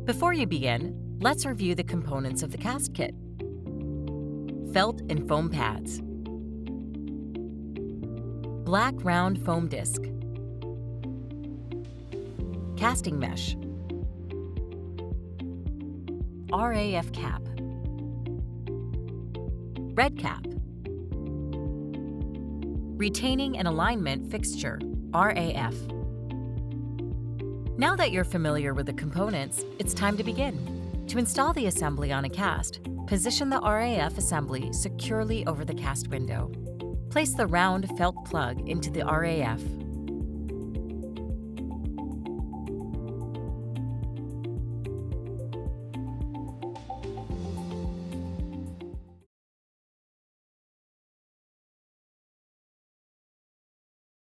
Before you begin, let's review the components of the cast kit. Felt and foam pads. Black round foam disc. Casting mesh. RAF cap. Red cap. Retaining and alignment fixture, RAF. Now that you're familiar with the components, it's time to begin. To install the assembly on a cast, position the RAF assembly securely over the cast window. Place the round felt plug into the RAF.